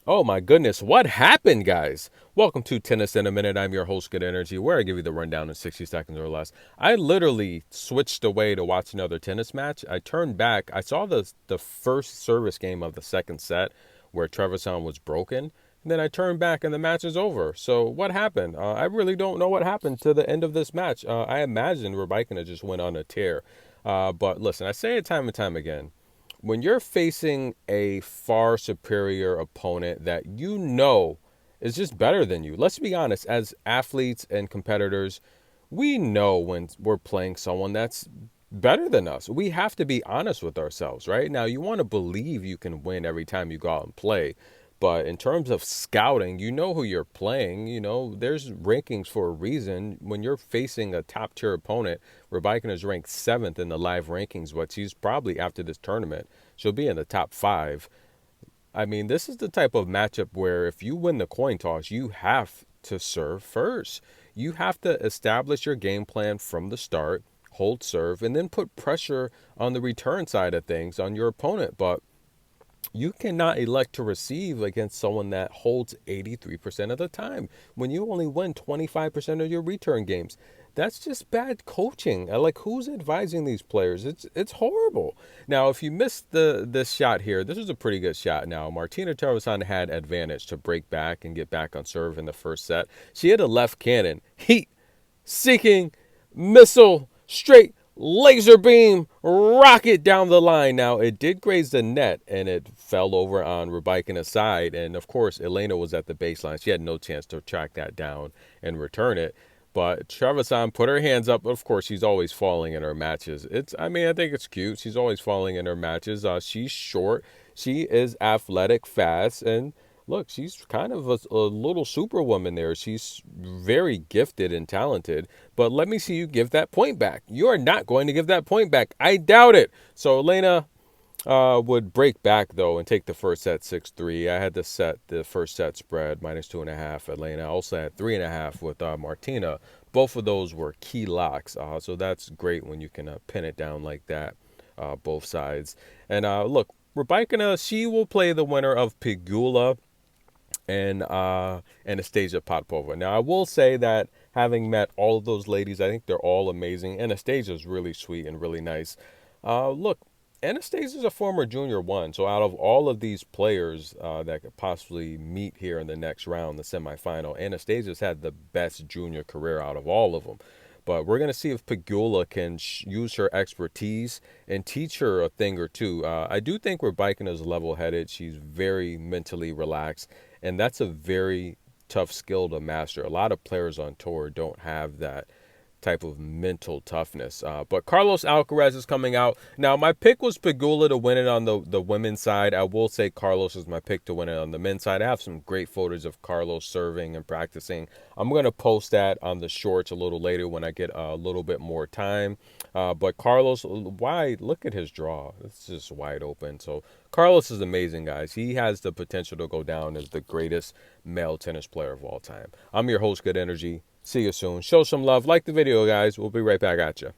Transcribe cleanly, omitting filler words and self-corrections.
Oh my goodness, what happened, guys? Welcome to Tennis in a Minute. I'm your host, Good Energy, where I give you the rundown in 60 seconds or less. I literally switched away to watch another tennis match. I turned back. I saw the first service game of the second set where Trevisan was broken. And then I turned back and the match is over. So what happened? I really don't know what happened to the end of this match. I imagine Rybakina just went on a tear. But listen, I say it time and time again, when you're facing a far superior opponent that you know is just better than you, let's be honest, as athletes and competitors, we know when we're playing someone that's better than us. We have to be honest with ourselves, right? Now, you want to believe you can win every time you go out and play. But in terms of scouting, you know who you're playing. You know, there's rankings for a reason. When you're facing a top tier opponent, Rybakina is ranked seventh in the live rankings, but she's probably after this tournament, she'll be in the top five. I mean, this is the type of matchup where if you win the coin toss, you have to serve first. You have to establish your game plan from the start, hold serve, and then put pressure on the return side of things on your opponent. But you cannot elect to receive against someone that holds 83% of the time when you only win 25% of your return games. That's just bad coaching. Like, who's advising these players? It's horrible. Now, if you missed this shot here, this was a pretty good shot. Now, Martina Trevisan had advantage to break back and get back on serve in the first set. She had a left cannon, heat seeking missile, straight laser beam, rocket down the line. Now, it did graze the net and it fell over on Rybakina's side. And of course, Elena was at the baseline. She had no chance to track that down and return it. But Trevisan put her hands up. Of course, she's always falling in her matches. I think it's cute. She's always falling in her matches. She's short. She is athletic, fast, and look, she's kind of a little superwoman there. She's very gifted and talented. But let me see you give that point back. You are not going to give that point back. I doubt it. So Elena would break back, though, and take the first set 6-3. I had to set the first set spread -2.5. Elena also had 3.5 with Martina. Both of those were key locks. So that's great when you can pin it down like that, both sides. And look, Rybakina, she will play the winner of Pegula and Anastasia Potapova. Now, I will say that having met all of those ladies, I think they're all amazing. Anastasia's really sweet and really nice. Look, Anastasia's a former junior one, so out of all of these players that could possibly meet here in the next round, the semifinal, Anastasia's had the best junior career out of all of them. But we're going to see if Pegula can use her expertise and teach her a thing or two. I do think Rybakina is level-headed. She's very mentally relaxed, and that's a very tough skill to master. A lot of players on tour don't have that type of mental toughness. But Carlos Alcaraz is coming out. Now, my pick was Pegula to win it on the women's side. I will say Carlos is my pick to win it on the men's side. I have some great photos of Carlos serving and practicing. I'm going to post that on the shorts a little later when I get a little bit more time. But Carlos, wide, look at his draw. It's just wide open. So Carlos is amazing, guys. He has the potential to go down as the greatest male tennis player of all time. I'm your host, Good Energy. See you soon. Show some love. Like the video, guys. We'll be right back at you.